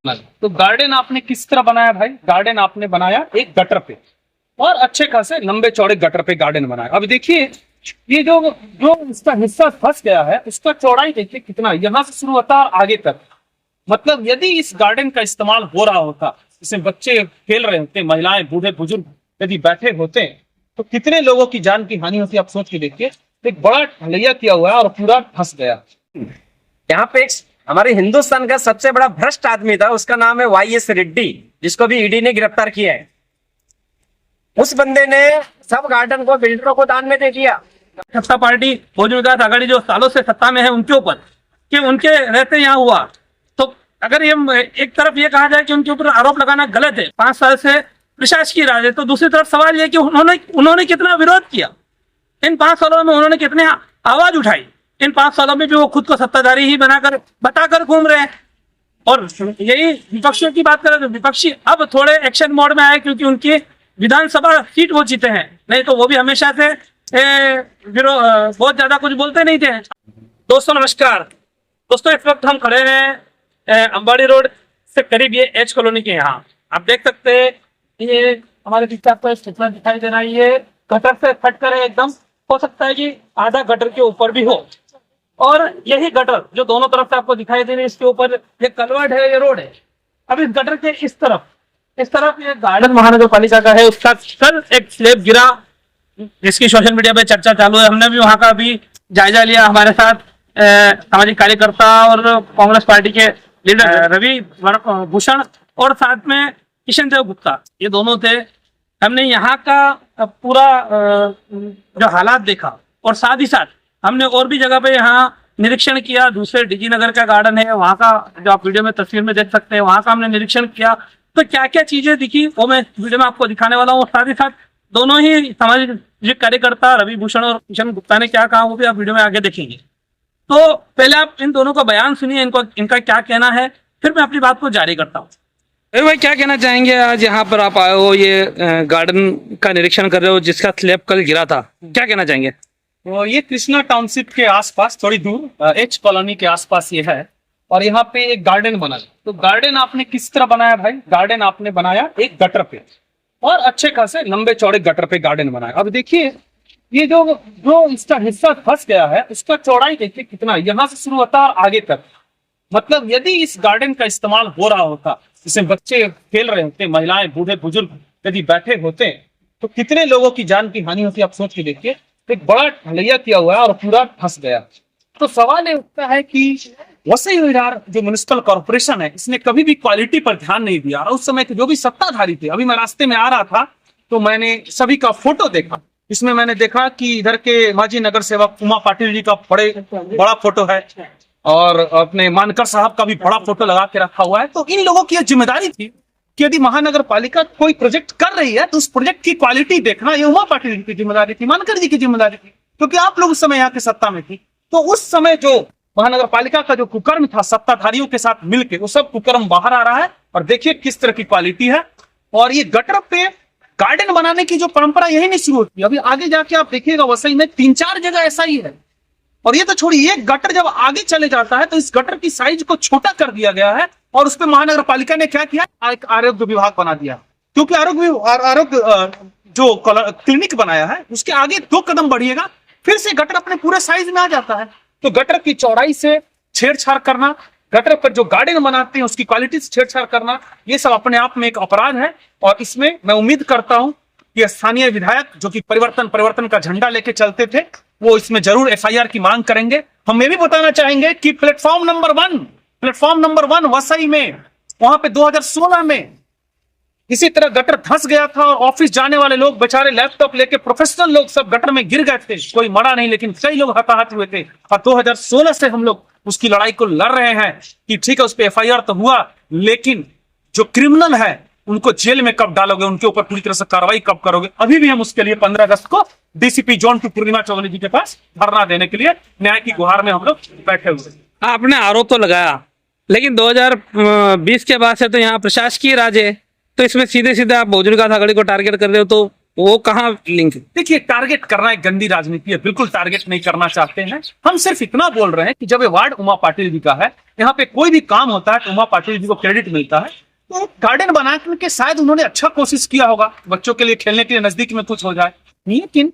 तो गार्डन आपने किस तरह बनाया भाई? गार्डन आपने बनाया एक गटर पे, और अच्छे खासे लंबे चौड़े गटर पे गार्डन बनाया। अब देखिए ये जो जो इसका हिस्सा फंस गया है उसका चौड़ाई देखिए कितना, यहाँ से शुरू होता है और आगे तक। मतलब यदि इस गार्डन का इस्तेमाल हो रहा होता, इसमें बच्चे खेल रहे होते, महिलाएं बूढ़े बुजुर्ग यदि बैठे होते, तो कितने लोगों की जान की हानि होती। आप सोच के देखिए, एक बड़ा ढलैया किया हुआ है और पूरा फंस गया। यहाँ पे एक हमारे हिंदुस्तान का सबसे बड़ा भ्रष्ट आदमी था, उसका नाम है वाईएस रेड्डी, जिसको भी ईडी ने गिरफ्तार किया है। उस बंदे ने सब गार्डन को बिल्डरों को दान में दे दिया। सत्ता पार्टी बहुजन विकास आघाड़ी जो सालों से सत्ता में है उनके ऊपर कि उनके रहते यहाँ हुआ, तो अगर ये एक तरफ ये कहा जाए कि उनके ऊपर आरोप लगाना गलत है, 5 साल से प्रशासकीय राज है, तो दूसरी तरफ सवाल ये कि उन्होंने कितना विरोध किया। इन 5 सालों में उन्होंने कितने आवाज उठाई। इन 5 सालों में भी वो खुद को सत्ताधारी ही बताकर घूम रहे हैं। और यही विपक्षियों की बात करें तो विपक्षी अब थोड़े एक्शन मोड में आए, क्योंकि उनकी विधानसभा सीट वो जीते हैं, नहीं तो वो भी हमेशा से बहुत ज्यादा कुछ बोलते नहीं थे। दोस्तों नमस्कार। दोस्तों इस वक्त हम खड़े हैं अंबाड़ी रोड से करीब ये एच कॉलोनी के यहाँ। आप देख सकते हैं ये हमारे पीछे आपको स्ट्रक्चर दिखाई दे रहा है, ये गटर से फट कर एकदम, हो सकता है कि आधा गटर के ऊपर भी हो। और यही गटर जो दोनों तरफ से आपको दिखाई दे रही है, इसके ऊपर ये कलवर्ट है, ये रोड है। अब इस गटर के इस तरफ ये गार्डन महानगर पालिका का है, उसका कल एक स्लैब गिरा जिसकी सोशल मीडिया पे चर्चा चालू है। हमने भी वहां का भी जायजा लिया। हमारे साथ सामाजिक कार्यकर्ता और कांग्रेस पार्टी के लीडर रवि भूषण और साथ में किशन देव गुप्ता, ये दोनों थे। हमने यहाँ का पूरा जो हालात देखा और साथ ही साथ हमने और भी जगह पे यहाँ निरीक्षण किया। दूसरे डीजी नगर का गार्डन है, वहाँ का जो आप वीडियो में तस्वीर में देख सकते हैं, वहाँ का हमने निरीक्षण किया। तो क्या क्या चीजें दिखी वो मैं वीडियो में आपको दिखाने वाला हूँ। साथ ही साथ दोनों ही सामाजिक कार्यकर्ता रवि भूषण और किशन गुप्ता ने क्या कहा वो भी आप वीडियो में आगे देखेंगे। तो पहले आप इन दोनों का बयान सुनिए, इनका क्या कहना है, फिर मैं अपनी बात को जारी करता हूँ। अरे भाई क्या कहना चाहेंगे? आज यहाँ पर आप आए हो, ये गार्डन का निरीक्षण कर रहे हो जिसका स्लैब कल गिरा था, क्या कहना चाहेंगे? तो ये कृष्णा टाउनशिप के आसपास थोड़ी दूर एच कॉलोनी के आसपास ये है, और यहाँ पे एक गार्डन बना है। तो गार्डन आपने किस तरह बनाया भाई? गार्डन आपने बनाया एक गटर पे, और अच्छे खासे लंबे चौड़े गटर पे गार्डन बनाया। अब देखिए ये जो इसका हिस्सा फंस गया है उसका चौड़ाई देखिए कितना, यहाँ से शुरू होता है और आगे तक। मतलब यदि इस गार्डन का इस्तेमाल हो रहा होता, जिसमें बच्चे खेल रहे होते, महिलाएं बूढ़े बुजुर्ग यदि बैठे होते, तो कितने लोगों की जान की हानि होती। आप सोच के देखिए, एक बड़ा ढलैया किया हुआ है और पूरा फंस गया। तो सवाल ये उठता है कि वसई विहार जो म्युनिसिपल कॉर्पोरेशन है, इसने कभी भी क्वालिटी पर ध्यान नहीं दिया। और उस समय के जो भी सत्ताधारी थे, अभी मैं रास्ते में आ रहा था तो मैंने सभी का फोटो देखा। इसमें मैंने देखा कि इधर के माजी नगर सेवक उमा पाटिल जी का बड़ा फोटो है, और अपने मानकर साहब का भी बड़ा फोटो लगा के रखा हुआ है। तो इन लोगों की जिम्मेदारी थी कि यदि महानगर पालिका कोई प्रोजेक्ट कर रही है तो उस प्रोजेक्ट की क्वालिटी देखना, ये उमा पाटिल जी की जिम्मेदारी थी, मानकर जी की जिम्मेदारी थी, क्योंकि आप लोग उस समय यहाँ की सत्ता में थी। तो उस समय जो महानगर पालिका का जो कुकर्म था सत्ताधारियों के साथ मिलकर, वो सब कुकर्म बाहर आ रहा है। और देखिए किस तरह की क्वालिटी है। और ये गटर पे गार्डन बनाने की जो परंपरा यही नहीं शुरू होती, अभी आगे जाके आप देखिएगा वसई में 3-4 जगह ऐसा ही है। और ये तो छोड़िए, एक गटर जब आगे चले जाता है तो इस गटर की साइज को छोटा कर दिया गया है, और उस पर महानगर पालिका ने क्या किया, एक आरोग्य विभाग बना दिया। क्योंकि आरोग्य जो क्लिनिक बनाया है उसके आगे 2 कदम बढ़िएगा, फिर से गटर अपने पूरे साइज में आ जाता है। तो गटर की चौड़ाई से छेड़छाड़ करना, गटर पर जो गार्डन बनाते हैं उसकी क्वालिटी से छेड़छाड़ करना, ये सब अपने आप में एक अपराध है। और इसमें मैं उम्मीद करता हूं कि स्थानीय विधायक जो कि परिवर्तन का झंडा लेके चलते थे, वो इसमें जरूर एफआईआर की मांग करेंगे। हम ये भी बताना चाहेंगे कि प्लेटफॉर्म नंबर 1 वसई में, वहां पे 2016 में इसी तरह गटर धंस गया था, और ऑफिस जाने वाले लोग बेचारे लैपटॉप लेके, प्रोफेशनल लोग सब गटर में गिर गए थे। कोई मरा नहीं, लेकिन कई लोग हताहत हुए थे। और 2016 से हम लोग उसकी लड़ाई को लड़ रहे हैं कि ठीक है उस पर एफआईआर तो हुआ, लेकिन जो क्रिमिनल है उनको जेल में कब डालोगे, उनके ऊपर पूरी तरह से कार्रवाई कब करोगे। अभी भी हम उसके लिए 15 अगस्त को डीसीपी जोन की पूर्णिमा चौधरी जी के पास धरना देने के लिए न्याय की गुहार में हम लोग बैठे हुए। आपने आरोप तो लगाया, लेकिन 2020 के बाद से तो यहाँ प्रशासकीय राज है, तो इसमें सीधे सीधे आप बहुजन विकास आघाड़ी को टारगेट कर रहे हो, तो वो कहाँ लिंक? देखिए, टारगेट करना एक गंदी राजनीति है, बिल्कुल टारगेट नहीं करना चाहते हैं। हम सिर्फ इतना बोल रहे हैं कि जब ये वार्ड उमा पाटिल जी का है, यहाँ पे कोई भी काम होता है तो उमा पाटिल जी को क्रेडिट मिलता है। तो गार्डन बना के शायद उन्होंने अच्छा कोशिश किया होगा, बच्चों के लिए खेलने के लिए नजदीक में कुछ हो जाए। लेकिन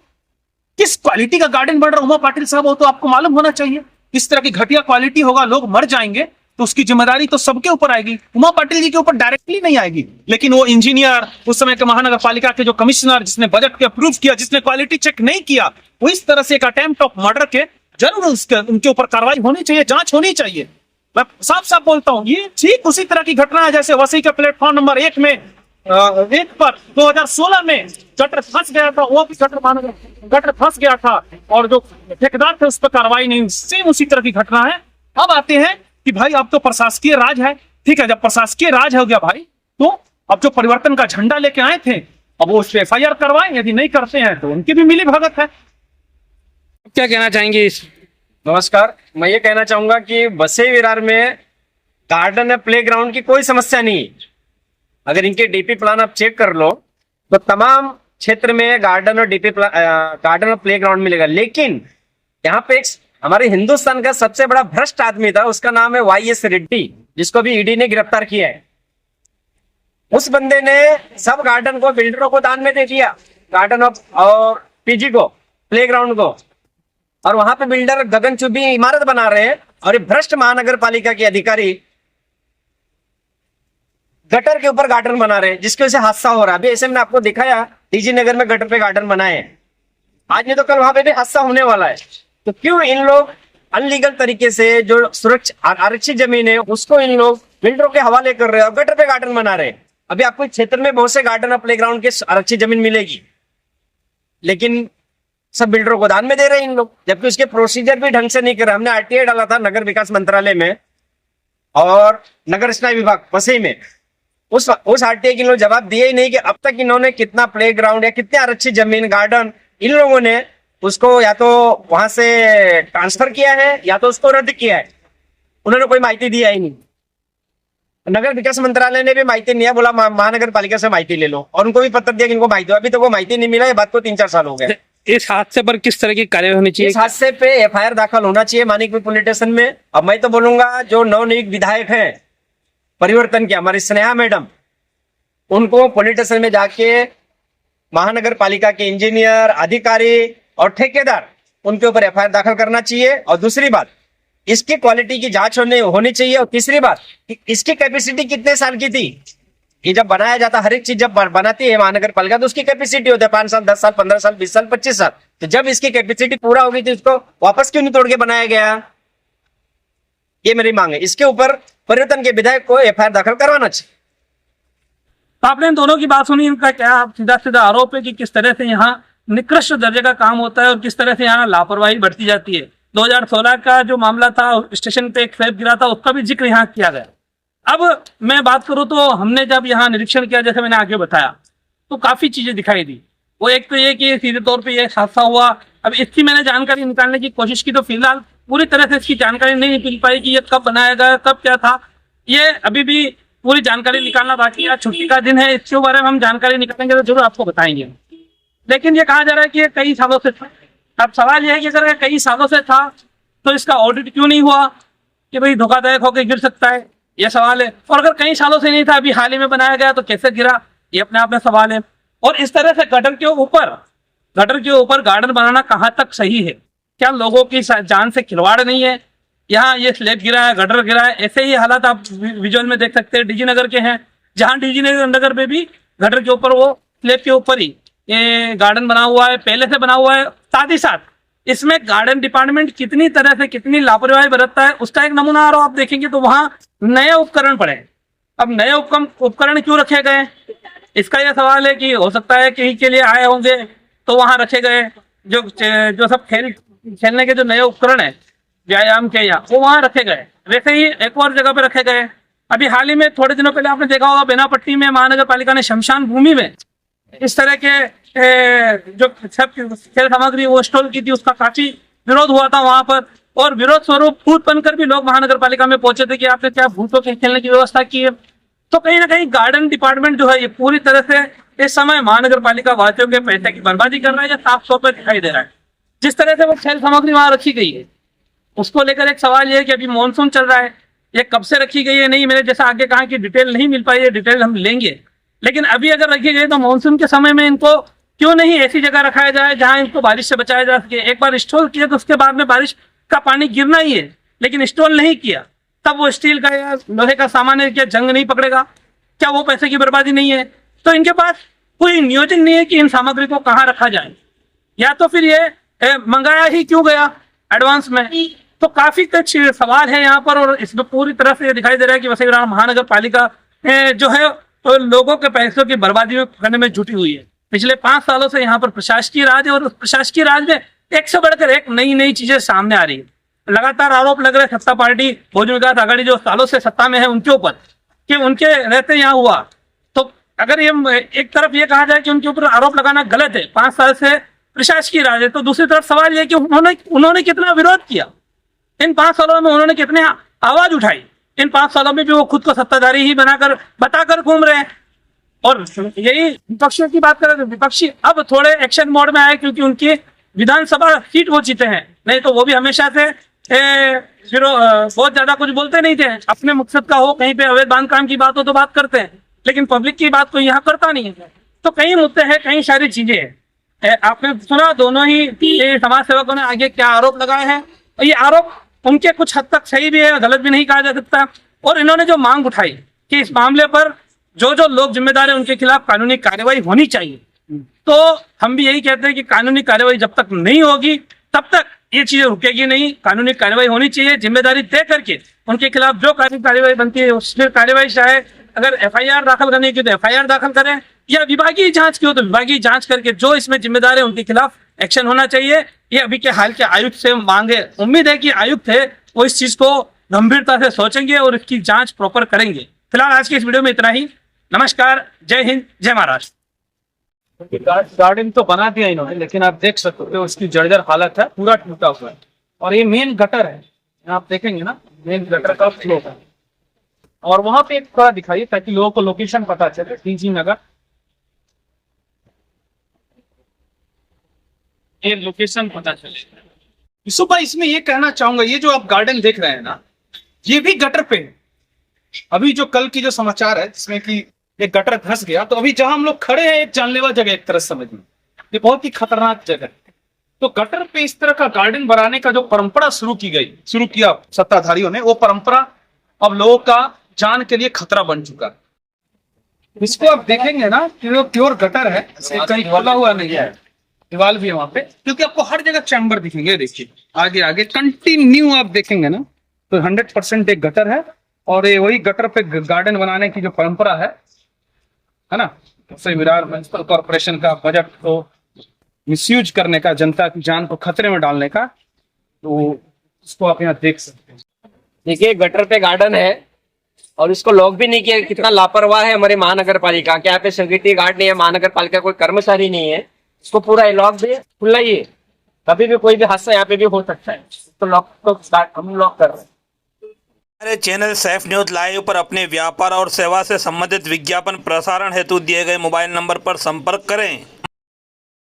किस क्वालिटी का गार्डन बन रहा है उमा पाटिल साहब, वो तो आपको मालूम होना चाहिए। इस तरह की घटिया क्वालिटी होगा, लोग मर जाएंगे, तो उसकी जिम्मेदारी तो सबके ऊपर आएगी, उमा पाटिल जी के ऊपर डायरेक्टली नहीं आएगी। लेकिन वो इंजीनियर, उस समय के महानगर पालिका के जो कमिश्नर, जिसने बजट के अप्रूव किया, जिसने क्वालिटी चेक नहीं किया, वो इस तरह से एक अटेम्प्ट ऑफ मर्डर के जरूर उनके ऊपर कार्रवाई होनी चाहिए, जांच होनी चाहिए। मैं साफ साफ बोलता हूं, ये ठीक उसी तरह की घटना है जैसे वसई के प्लेटफॉर्म नंबर 1 में 1 पर 2016 में गटर फंस गया था, वो भी गटर फंस गया था और जो ठेकेदार थे उस पर कार्रवाई नहीं। सेम उसी तरह की घटना है। अब आते हैं कि भाई अब तो प्रशासकीय राज है, ठीक है, जब प्रशासकीय राज हो गया भाई, तो अब जो परिवर्तन का झंडा लेके आए थे, अब वो उस पर FIR करवाएं, यदि नहीं करते हैं तो उनकी भी मिली भगत है। क्या कहना चाहेंगे इस? नमस्कार, मैं ये कहना चाहूंगा कि वसई विरार में गार्डन या प्ले ग्राउंड की कोई समस्या नहीं है। अगर इनके DP प्लान आप चेक कर लो तो तमाम क्षेत्र में गार्डन और गार्डन और प्ले ग्राउंड मिलेगा। लेकिन यहाँ पे एक हमारे हिंदुस्तान का सबसे बड़ा भ्रष्ट आदमी था, उसका नाम है YS रेड्डी, जिसको भी ED ने गिरफ्तार किया है। उस बंदे ने सब गार्डन को बिल्डरों को दान में दे दिया, गार्डन और PG को, प्ले ग्राउंड को, और वहां पे बिल्डर गगनचुंबी इमारत बना रहे हैं और ये भ्रष्ट महानगर पालिका के अधिकारी गटर के ऊपर गार्डन बना रहे हैं, जिसकी वजह से हादसा हो रहा है। अभी ऐसे मैंने आपको दिखाया DG नगर में गटर पे गार्डन बनाए हैं, आज नहीं तो कल वहां पे भी हादसा होने वाला है। तो क्यों इन लोग अनलीगल तरीके से जो सुरक्षा आरक्षित जमीन है उसको इन लोग बिल्डरों के हवाले कर रहे हैं और गटर पे गार्डन बना रहे हैं। अभी आपको क्षेत्र में बहुत से गार्डन और प्ले ग्राउंड के आरक्षित जमीन मिलेगी, लेकिन सब बिल्डरों को दान में दे रहे हैं इन लोग, जबकि उसके प्रोसीजर भी ढंग से नहीं कर रहे। हमने RTI डाला था नगर विकास मंत्रालय में और नगर रचना विभाग वसई में, उस RTI के लोग जवाब दिए ही नहीं कि अब तक इन्होंने कितना प्ले ग्राउंड या कितने आरक्षित जमीन गार्डन इन लोगों ने उसको या तो वहां से ट्रांसफर किया है या तो उसको रद्द किया है। उन्होंने कोई माहिती दिया ही नहीं। नगर विकास मंत्रालय ने भी माहिती नहीं है, बोला महानगर पालिका से माहिती ले लो, और उनको भी पत्र दिया कि इनको माहिती हो। अभी तो वो माहिती नहीं मिला, ये बात को 3-4 साल हो गए। इस हादसे पर किस तरह की कार्रवाई होनी चाहिए? इस हादसे पे FIR दाखिल होना चाहिए मानिकपुर पुलिस स्टेशन में। अब मैं तो बोलूंगा जो नवनियुक्त विधायक हैं परिवर्तन के, हमारी स्नेहा मैडम, उनको पुलिस स्टेशन में जाके महानगर पालिका के इंजीनियर, अधिकारी और ठेकेदार, उनके ऊपर FIR दाखिल करना चाहिए। और दूसरी बात, इसकी क्वालिटी की जांच होनी चाहिए। और तीसरी बात, इसकी कैपेसिटी कितने साल की थी? ये जब बनाया जाता, हर एक चीज जब बनाती है महानगर पालिका तो उसकी कैपेसिटी होती है 5 साल, 10 साल, 15 साल, 20 साल, 25 साल। तो जब इसकी कैपेसिटी पूरा होगी तो इसको वापस क्यों नहीं तोड़ के बनाया गया? ये मेरी मांग है। इसके ऊपर परिवर्तन के विधायक को FIR दाखिल करवाना चाहिए। आपने दोनों की बात सुनी, इनका क्या सीधा सीधा आरोप है कि किस तरह से यहाँ निकृष्ट दर्जे का काम होता है और किस तरह से यहाँ लापरवाही बढ़ती जाती है। 2016 का जो मामला था, स्टेशन पे एक स्लैब गिरा था, उसका भी जिक्र यहाँ किया गया। अब मैं बात करूं तो हमने जब यहाँ निरीक्षण किया, जैसे मैंने आगे बताया, तो काफी चीजें दिखाई दी। वो एक तो ये कि सीधे तौर पे ये हादसा हुआ। अब इसकी मैंने जानकारी निकालने की कोशिश की तो फिलहाल पूरी तरह से इसकी जानकारी नहीं मिल पाई कि ये कब बनाया गया, कब क्या था, ये अभी भी पूरी जानकारी निकालना बाकी है। आज छुट्टी का दिन है, इसके बारे में हम जानकारी निकालेंगे तो जरूर आपको बताएंगे। लेकिन ये कहा जा रहा है कि ये कई सालों से था। अब सवाल यह है कि अगर कई सालों से था तो इसका ऑडिट क्यों नहीं हुआ कि भाई धोखादायक होकर गिर सकता है, यह सवाल है। और अगर कई सालों से नहीं था, अभी हाल ही में बनाया गया, तो कैसे गिरा, ये अपने आप में सवाल है। और इस तरह से गटर के ऊपर गार्डन बनाना कहाँ तक सही है? क्या लोगों की जान से खिलवाड़ नहीं है? यहाँ ये स्लैब गिरा है, गटर गिरा है, ऐसे ही हालात आप विजुअल में देख सकते हैं। DG नगर के हैं, जहाँ DG नगर में भी गटर के ऊपर, वो स्लैब के ऊपर ही ये गार्डन बना हुआ है, पहले से बना हुआ है। साथ ही साथ इसमें गार्डन डिपार्टमेंट कितनी तरह से कितनी लापरवाही बरतता है उसका एक नमूना और आप देखेंगे तो वहां नए उपकरण पड़े। अब नए उपकरण क्यों रखे गए, इसका यह सवाल है कि हो सकता है कहीं के लिए आए होंगे तो वहां रखे गए। जो सब खेलने के जो नए उपकरण है व्यायाम के, या वो वहां रखे गए। वैसे ही एक और जगह पे रखे गए। अभी हाल ही में थोड़े दिनों पहले आपने देखा होगा, बेनापट्टी में महानगर पालिका ने शमशान भूमि में इस तरह के जो सब खेल सामग्री वो स्टॉल की थी, उसका काफी विरोध हुआ था वहां पर। और विरोध स्वरूप भूत बनकर भी लोग महानगर पालिका में पहुंचे थे कि आपने क्या भूतों के खेलने की व्यवस्था की है। तो कहीं ना कहीं गार्डन डिपार्टमेंट जो है ये पूरी तरह से इस समय महानगर पालिका वासियों के पैसे की बर्बादी कर रहा है या साफ तौर पर दिखाई दे रहा है। जिस तरह से वो खेल सामग्री वहां रखी गई है उसको लेकर एक सवाल ये है कि अभी मानसून चल रहा है, ये कब से रखी गई है नहीं, मैंने जैसा आगे कहा कि डिटेल नहीं मिल पाई है, डिटेल हम लेंगे। लेकिन अभी अगर रखी गई तो मानसून के समय में इनको क्यों नहीं ऐसी जगह रखाया जाए जहां इनको बारिश से बचाया जा सके। एक बार इंस्टॉल किया तो उसके बाद में बारिश का पानी गिरना ही है, लेकिन इंस्टॉल नहीं किया तब वो स्टील का या लोहे का सामान है, क्या जंग नहीं पकड़ेगा? क्या वो पैसे की बर्बादी नहीं है? तो इनके पास कोई नियोजन नहीं है कि इन सामग्री को कहाँ रखा जाए, या तो फिर ये मंगाया ही क्यों गया एडवांस में। तो काफी कुछ सवाल है यहाँ पर, और इसमें पूरी तरह से दिखाई दे रहा है कि वसई विरार महानगर पालिका जो है तो लोगों के पैसों की बर्बादी में करने में जुटी हुई है। पिछले 5 सालों से यहाँ पर प्रशासकीय राज है, और उस प्रशासकीय राज में एक से बढ़कर एक नई नई चीजें सामने आ रही है। लगातार आरोप लग रहे सत्ता पार्टी बहुजन विकास आघाड़ी जो सालों से सत्ता में है उनके ऊपर कि उनके रहते यहाँ हुआ। तो अगर ये एक तरफ ये कहा जाए कि उनके ऊपर आरोप लगाना गलत है, 5 साल से प्रशासकीय राज है, तो दूसरी तरफ सवाल ये कि उन्होंने कितना विरोध किया इन 5 सालों में, उन्होंने कितने आवाज उठाई इन 5 सालों में भी वो खुद को सत्ताधारी ही बताकर घूम रहे हैं। और यही विपक्षियों की बात करें तो विपक्षी अब थोड़े एक्शन मोड में आए क्योंकि उनकी विधानसभा सीट वो जीते हैं, नहीं तो वो भी हमेशा से बहुत ज्यादा कुछ बोलते नहीं थे। अपने मकसद का हो, कहीं पे अवैध बांधकाम की बात हो तो बात करते हैं, लेकिन पब्लिक की बात कोई यहाँ करता नहीं है। तो कई मुद्दे हैं, कई सारी चीजें हैं। आपने सुना दोनों ही समाज सेवकों ने आगे क्या आरोप लगाए हैं, और ये आरोप उनके कुछ हद तक सही भी है, गलत भी नहीं कहा जा सकता। और इन्होंने जो मांग उठाई कि इस मामले पर जो लोग जिम्मेदार है उनके खिलाफ कानूनी कार्यवाही होनी चाहिए, तो हम भी यही कहते हैं कि कानूनी कार्यवाही जब तक नहीं होगी तब तक ये चीजें रुकेगी नहीं। कानूनी कार्यवाही होनी चाहिए, जिम्मेदारी तय करके उनके खिलाफ जो कानूनी कार्यवाही बनती है उसमें कार्यवाही, चाहे अगर FIR दाखिल करने की तो FIR दाखिल करें, या विभागीय जांच की हो तो विभागीय जांच करके जो इसमें जिम्मेदार है उनके खिलाफ एक्शन होना चाहिए। ये अभी के हाल के आयुक्त से मांगे, उम्मीद है कि आयुक्त है वो इस चीज को गंभीरता से सोचेंगे और इसकी जांच प्रॉपर करेंगे। फिलहाल आज की इस वीडियो में इतना ही। नमस्कार, जय हिंद, जय महाराष्ट्र। गार्डन तो बना दिया इन्होंने, लेकिन आप देख सकते हो उसकी जर्जर हालत है, पूरा टूटा हुआ है। और ये मेन गटर है, आप देखेंगे ना, मेन गटर का फ्लो है। और वहां पे एक थोड़ा दिखाइए ताकि लोगों को लोकेशन पता चले, DG नगर, ये लोकेशन पता चले। सुबह इसमें ये कहना चाहूंगा, ये जो आप गार्डन देख रहे हैं ना, ये भी गटर पे है। अभी जो कल की जो समाचार है जिसमें कि एक गटर धंस गया, तो अभी जहां हम लोग खड़े हैं एक जानलेवा जगह, एक तरह समझ में ये बहुत ही खतरनाक जगह है। तो गटर पे इस तरह का गार्डन बनाने का जो परंपरा शुरू किया सत्ताधारियों ने, वो परंपरा अब लोगों का जान के लिए खतरा बन चुका है। इसको आप देखेंगे ना कि वो प्योर गटर है, कहीं खोला हुआ नहीं है, दीवार भी है वहां पे, क्योंकि आपको हर जगह चैम्बर दिखेंगे। देखिए आगे आगे कंटिन्यू आप देखेंगे ना, तो 100% एक गटर है। और ये वही गटर पे गार्डन बनाने की जो परंपरा है ना, वसई विरार म्युनिसिपल कॉर्पोरेशन का बजट को मिसयूज करने का, जनता की जान को खतरे में डालने का, तो उसको आप यहाँ देख सकते हैं। देखिए गटर पे गार्डन है और इसको लॉक भी नहीं किया। कितना लापरवाह है हमारी महानगर पालिका। क्या यहाँ पे सिक्योरिटी गार्ड नहीं है, महानगर पालिका कोई कर्मचारी नहीं है, इसको पूरा लॉक दे खुला ही है। कभी भी कोई भी हादसा यहाँ पे भी हो सकता है, तो लॉक को हम लॉक कर रहे हैं। हमारे चैनल सैफ न्यूज लाइव पर अपने व्यापार और सेवा से संबंधित विज्ञापन प्रसारण हेतु दिए गए मोबाइल नंबर पर संपर्क करें।